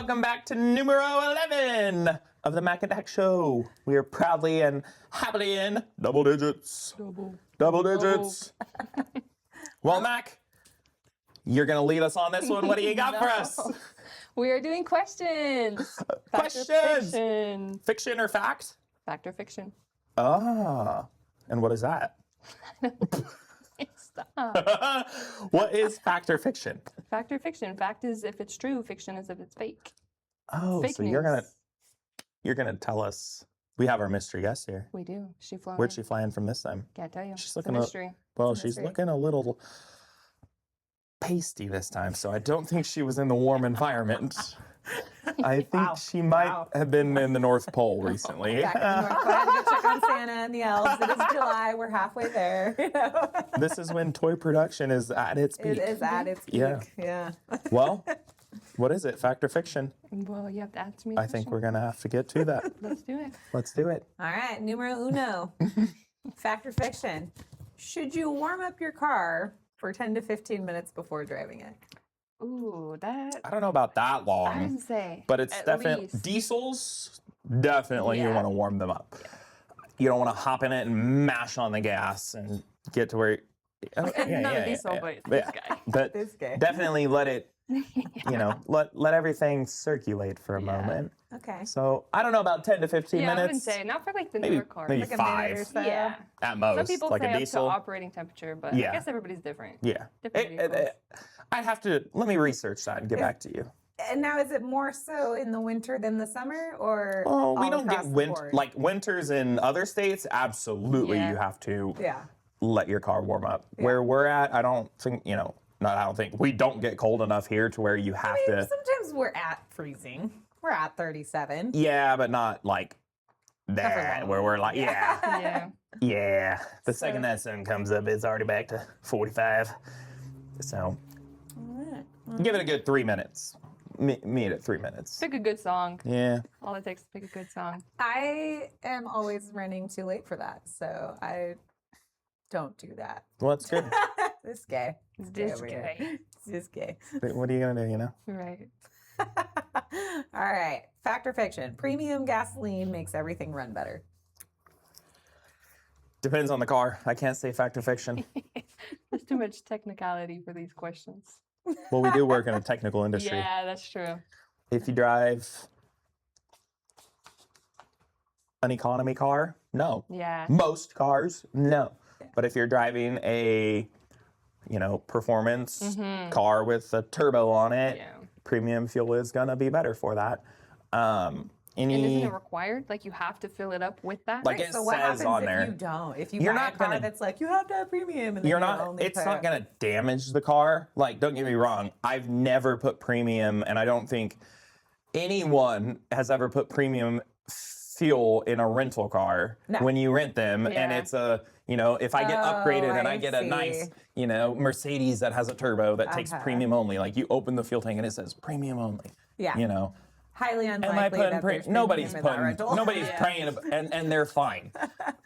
welcome back to numero 11 of the Mak and Dak Show. We are proudly and happily in double digits. Double digits. Well, Mac, you're going to lead us on this one. What do you got for us? We are doing questions. Questions. Fiction. Fiction or fact? Fact or fiction? Ah, and what is that? Stop. What is fact or fiction? Fact or fiction? Fact is if it's true. Fiction is if it's fake. Oh, Fake so news. you're gonna tell us. We have our mystery guest here. We do. She flew. Where'd she fly in from this time? Can't tell you. She's It's looking a a- mystery. Well, It's a she's mystery. looking a little pasty this time, so I don't think she was in the warm environment. I think she might have been in the North Pole recently. Back in the North Pole. I had to go check on Santa and the elves. It is July. We're halfway there. You know? This is when toy production is at its peak. It is at its peak. Yeah. Yeah. Well, what is it? Fact or fiction? Well, you have to ask me. I think we're gonna have to get to that. Let's do it. Let's do it. All right. Numero uno. Fact or fiction? Should you warm up your car for 10 to 15 minutes before driving it? Ooh, that. I don't know about that I long, didn't say. but it's At definitely least. diesels. Definitely, you Yeah. want to warm them up. You don't want to hop in it and mash on the gas and get to where. Not a diesel, but this guy. But This guy. definitely let it. You know, let everything circulate for a Yeah. moment. Okay. So I don't know about 10 to 15 Yeah, I wouldn't minutes. say not for like the Maybe newer cars. maybe Like a minute or 5 so. Yeah. at most. Some people like say a up to diesel. operating temperature, but Yeah. I guess everybody's different. Yeah. Different vehicles. I'd have to let me research that and get back to you. And now, is it more so in the winter than the summer, or Oh, we all don't get across the winter board? like winters in other states. Absolutely, Yeah. you have to Yeah. let your car warm up. Where we're at, I don't think I don't think we don't get cold enough here to where you have to. Sometimes we're at freezing. We're at 37. Yeah, but not like that long. where we're like, yeah, Yeah. yeah. The second that sun comes up, it's already back to 45. So All right. give it a good 3 minutes. Meet at 3 minutes. Pick a good song. Yeah. All it takes is pick a good song. I am always running too late for that, so I don't do that. Well, that's good. This guy. This over here. guy. This guy. What are you gonna do? You know. Right. All right. Fact or fiction? Premium gasoline makes everything run better. Depends on the car. I can't say fact or fiction. There's too much technicality for these questions. Well, we do work in a technical industry. Yeah, that's true. If you drive an economy car, no. Yeah. Most cars, no. But if you're driving a, performance car with a turbo on it, Yeah. premium fuel is gonna be better for that. And isn't Any it required? Like you have to fill it up with that? Like Right, it so what says happens on if there. you don't? If you You're buy not a car gonna- that's like, you have to have premium, and then you're you not. only It's put- not gonna damage the car. Like, don't get me wrong. I've never put premium, and I don't think anyone has ever put premium fuel in a rental car No. when you rent them, and Yeah. it's a. If I get upgraded and I I get a nice, see. Mercedes that has a turbo that takes Uh-huh. premium only, like you open the fuel tank and it says premium only. Yeah. Highly Am I unlikely putting that there's nobody's premium in that putting rental. nobody's praying and they're fine.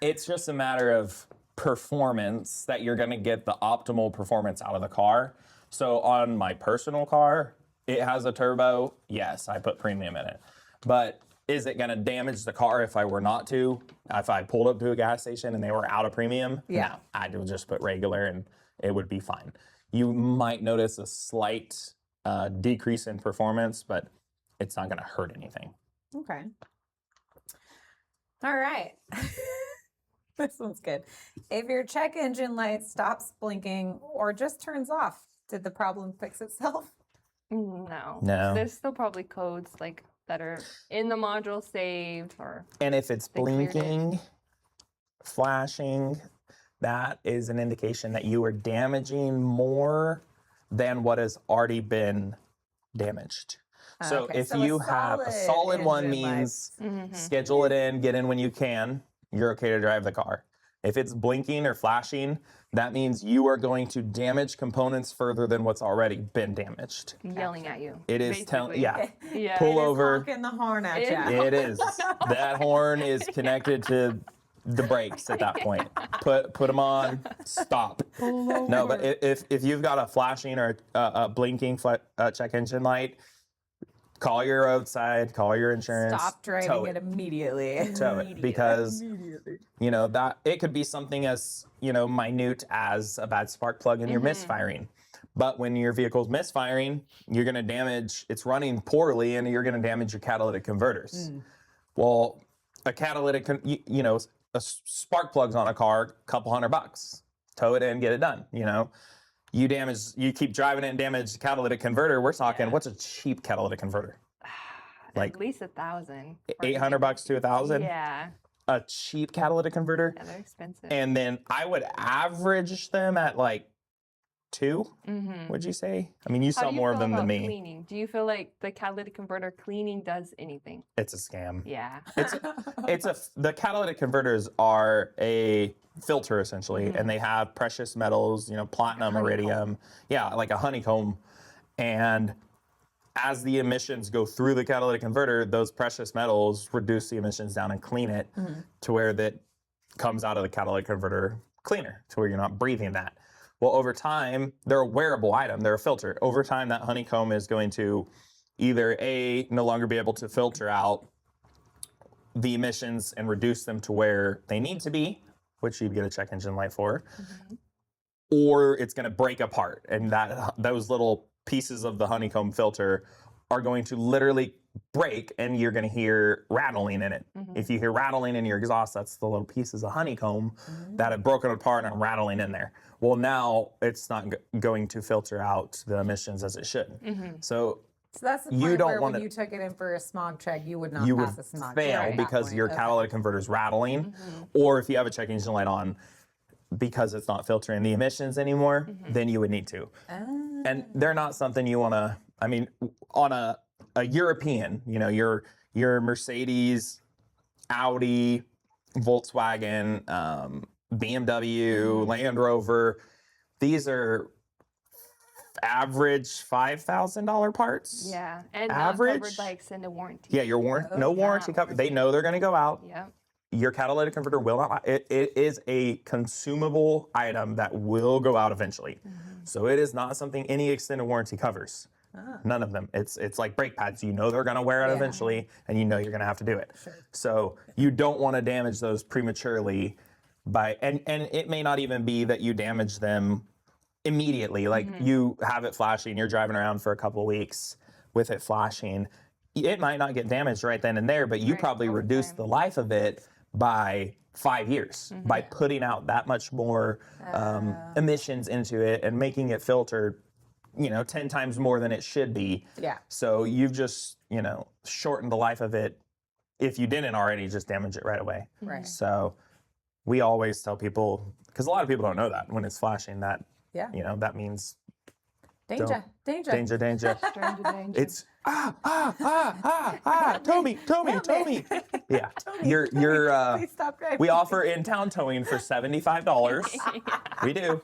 It's just a matter of performance that you're going to get the optimal performance out of the car. So on my personal car, it has a turbo. Yes, I put premium in it. But is it going to damage the car if I were not to? If I pulled up to a gas station and they were out of premium? Yeah. No, I would just put regular and it would be fine. You might notice a slight decrease in performance, but it's not going to hurt anything. Okay. All right. This one's good. If your check engine light stops blinking or just turns off, did the problem fix itself? No. No. There's still probably codes like that are in the module saved or And if it's They cleared it. blinking, flashing, that is an indication that you are damaging more than what has already been damaged. So Okay, if so a you have a solid one engine light. means Mhm. schedule it in, get in when you can, you're okay to drive the car. If it's blinking or flashing, that means you are going to damage components further than what's already been damaged. yelling at you. It is telling, basically. yeah, Yeah. Pull It is over. honking the horn at It- you. it is. That horn is connected to the brakes at that point. Put them on, stop. No, but if you've got a flashing or a blinking check engine light, call your roadside, call your insurance. Stop driving tow it immediately. Tow it, because you know that it could be something as minute as a bad spark plug and you're misfiring. But when your vehicle's misfiring, you're going to damage. It's running poorly, and you're going to damage your catalytic converters. Well, a catalytic, a spark plug's on a car, couple $100. Tow it in, get it done. You keep driving it and damage the catalytic converter. We're talking, what's a cheap catalytic converter? Like at least $1,000. $800 to $1,000. Yeah. A cheap catalytic converter. Yeah, they're expensive. And then I would average them at like 2. Would you say? I mean, you How sell do you more of feel them than about me. Cleaning? Do you feel like the catalytic converter cleaning does anything? It's a scam. Yeah. The catalytic converters are a filter essentially, and they have precious metals, platinum, iridium, like a honeycomb. And as the emissions go through the catalytic converter, those precious metals reduce the emissions down and clean it to where that comes out of the catalytic converter cleaner, to where you're not breathing that. Well, over time, they're a wearable item. They're a filter. Over time, that honeycomb is going to either no longer be able to filter out the emissions and reduce them to where they need to be, which you'd get a check engine light for, or it's going to break apart, and those little pieces of the honeycomb filter are going to literally break, and you're going to hear rattling in it. If you hear rattling in your exhaust, that's the little pieces of honeycomb that have broken apart and are rattling in there. Well, now it's not going to filter out the emissions as it should. So that's the you point don't where want when you took it in for a smog check, you would not you would pass a smog fail check. because your catalytic converter is rattling, or if you have a check engine light on, because it's not filtering the emissions anymore, then you would need to. And they're not something you want to. I mean, on a European, your Mercedes, Audi, Volkswagen, BMW, Land Rover, these are average $5,000 parts. Yeah, and average covered by extended warranty. Yeah, no warranty cover. They know they're going to go out. Yep. Your catalytic converter will not. It is a consumable item that will go out eventually. So it is not something any extended warranty covers. None of them. It's like brake pads. You know they're going to wear out eventually, and you know you're going to have to do it. So you don't want to damage those prematurely and it may not even be that you damage them immediately. Like you have it flashing, you're driving around for a couple of weeks with it flashing. It might not get damaged right then and there, but you probably reduce the life of it by 5 years by putting out that much more emissions into it and making it filter 10 times more than it should be. Yeah. So you've just, shortened the life of it if you didn't already just damage it right away. Right. So we always tell people, because a lot of people don't know that when it's flashing, that, that means danger. Stranger danger. It's tow me. Yeah. You're Please stop driving. we offer in-town towing for $75. We do.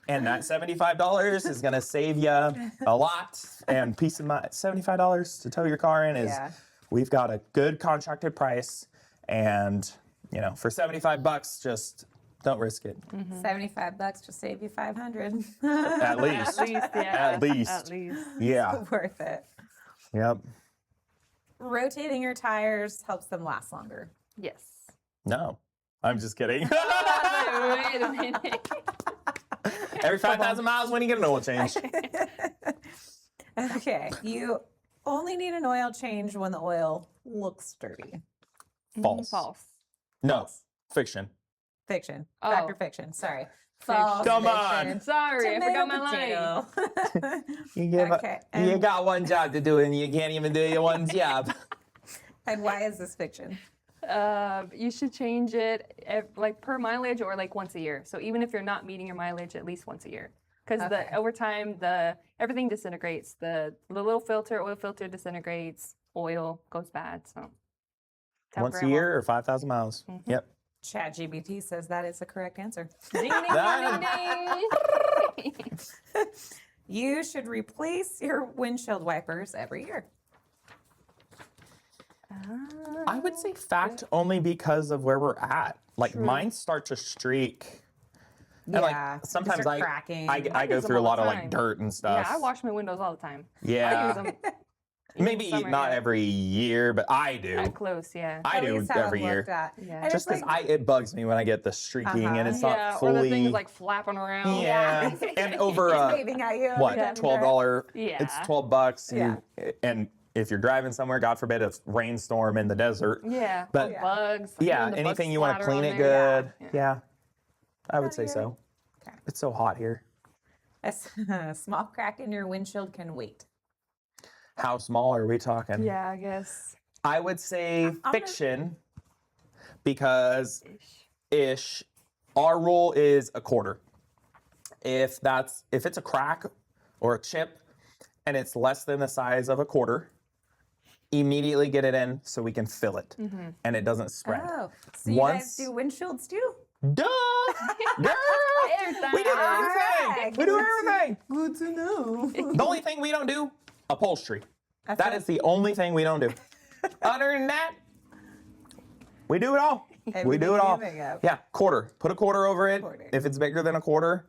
And that $75 is going to save you a lot and peace of mind. $75 to tow your car in is, we've got a good contracted price, and for $75, just don't risk it. $75 to save you $500. At least. At least. Yeah. Worth it. Yep. Rotating your tires helps them last longer. Yes. No, I'm just kidding. Wait a minute. Every 5,000 miles when you get an oil change. Okay. You only need an oil change when the oil looks sturdy. False. False. No. Fiction. Fiction. Oh. Dr. Fiction. Sorry. Fiction. False. Come fiction. on. Sorry, I forgot my Tomato line. potato. You got one job to do and you can't even do your one job. And why is this fiction? You should change it like per mileage or like once a year. So even if you're not meeting your mileage, at least once a year. Because over time, everything disintegrates. The little oil filter disintegrates. Oil goes bad. So once a year or 5,000 miles. Yep. ChatGPT says that is the correct answer. Ding, ding, ding, ding, ding. You should replace your windshield wipers every year. I would say fact only because of where we're at. Like mine start to streak. And like sometimes start cracking. I go use them through a all lot the of like time. dirt and stuff. Yeah, I wash my windows all the time. I Yeah. use them Maybe summer, not yeah. every year, but I do. That close, yeah. I At do least have every them year. looked at. Yeah. And Just it's because it bugs me when I get the streaking and it's Yeah, not or the fully. thing is like flapping around. Yeah, and over waving at you. what, every time you drive. $12? Yeah. It's $12. Yeah. And if you're driving somewhere, God forbid, it's rainstorm in the desert. Yeah. But- or bugs. Yeah, even the anything bug you want to splatter clean on it there. good. Yeah, I would say Outta so. Okay. It's so hot here. A small crack in your windshield can wait. How small are we talking? Yeah, I guess. I would say gonna- fiction because Ish. our rule is a quarter. If it's a crack or a chip and it's less than the size of a quarter, immediately get it in so we can fill it and it doesn't spread. Oh, so you Once- guys do windshields too? Duh! Girl! We do everything! Alright, We do good everything! Good to know. The only thing we don't do, upholstery. That's That it? is the only thing we don't do. Other than that, we do it all. We do it all. Everything you think of. Yeah, quarter. Put a quarter over it. Quarter. If it's bigger than a quarter,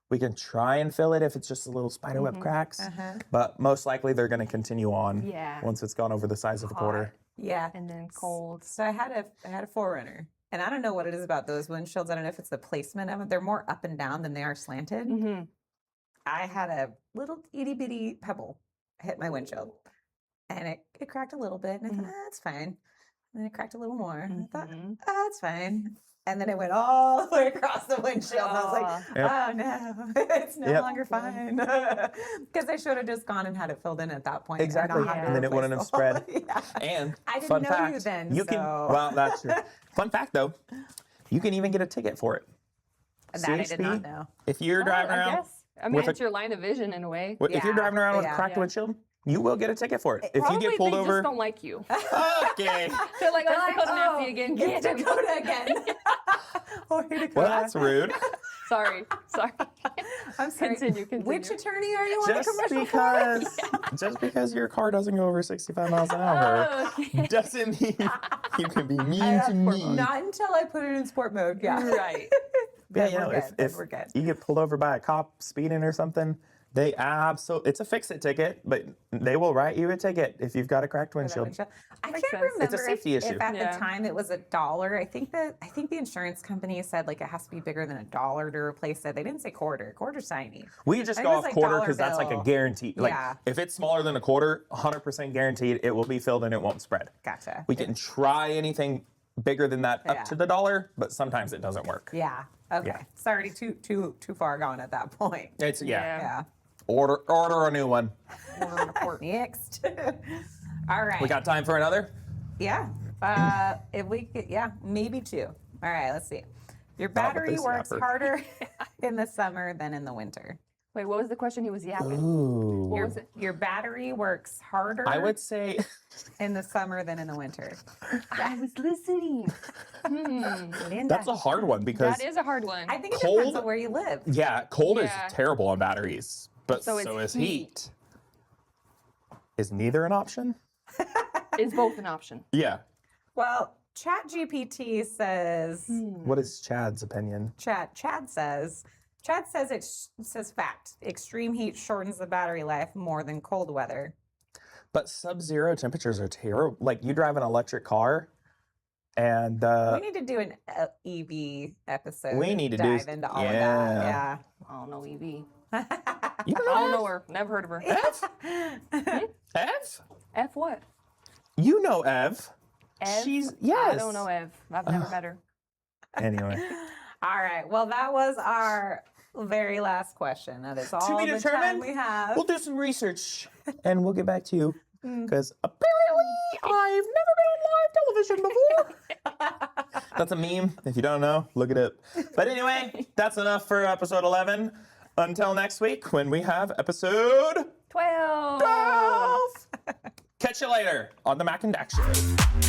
we can try and fill it if it's just a little spiderweb cracks. But most likely they're going to continue on Yeah. once it's gone over the size of a quarter. Yeah. And then cold. So I had a Forerunner, and I don't know what it is about those windshields. I don't know if it's the placement of it. They're more up and down than they are slanted. Mm-hmm. I had a little itty bitty pebble hit my windshield, and it cracked a little bit, and I thought, that's fine. And then it cracked a little more, and I thought, that's fine. And then it went all the way across the windshield. And I was like, Yep. oh no, it's no Yep. longer fine. Because I should have just gone and had it filled in at that point. Exactly. not had to And then it replace wouldn't the have spread. whole- yeah. And I didn't fun know fact, you then, can, so- well, that's true. Fun fact though, you can even get a ticket for it. That I did CHP, not know. If you're driving I around, guess. I mean, with a- it's your line of vision in a way. if you're Yeah, driving around with a yeah. cracked Yeah. windshield, you will get a ticket for it. If you Probably get pulled they over, just don't like you. okay. They're like, They're oh, like, Dakota oh, Nancy again. it's Get Dakota. Dakota again. Oh, here Dakota. Well, that's rude. Sorry. I'm sorry. Continue. Which attorney are you on the Just commercial just because your car doesn't go over 65 miles an hour Oh, okay. doesn't mean you can be mean to for? me. Not until I put it in sport mode. Yeah. Right. Yeah, Then you we're know, good, then if we're good. you get pulled over by a cop speeding or something, they absolutely, it's a fix-it ticket, but they will write you a ticket if you've got a cracked windshield. I Makes can't sense. remember It's a safety if issue. at Yeah. the time it was $1. I think the insurance company said like it has to be bigger than $1 to replace it. They didn't say quarter. Quarter's tiny. We just I go think it off was like quarter dollar because that's like a bill. guarantee. Like Yeah. if it's smaller than a quarter, 100% guaranteed it will be filled and it won't spread. Gotcha. We can try anything bigger than that Yeah. up to the $1, but sometimes it doesn't work. Yeah. Okay. Yeah. It's already too far gone at that point. It's Yeah. Yeah. Order a new one. Next. All right. We got time for another? Yeah. If we could, yeah, maybe 2. All right, let's see. Your with battery this works yapper. harder in the summer than in the winter. Wait, what was the question? He was yapping. Ooh. What was it? Your battery works harder I would say in the summer than in the winter. I was listening. that's a hard one because That is a hard one. I think it Cold- depends on where you live. yeah, cold Yeah. is terrible on batteries, but So so, it's is heat. Is neither an option? Is both an option. Yeah. Well, ChatGPT says, What is Chad's opinion? Chad says it says fact. Extreme heat shortens the battery life more than cold weather. But sub-zero temperatures are terrible. Like you drive an electric car, and We need to do an EV episode. we need to do- dive into all yeah. of that. I don't know, EV. you I know don't know her. Never heard of her. Ev? F what? You know Ev. Ev? She's yes. I don't know Ev. I've never met her. Anyway, All right. Well, that was our very last question. That is all be the time determined. we have. we'll do some research and we'll get back to you because apparently I've never been on live television before. That's a meme. If you don't know, look it up. But anyway, that's enough for episode 11. Until next week when we have episode 12. 12. Catch you later on the Mak and Dak Show.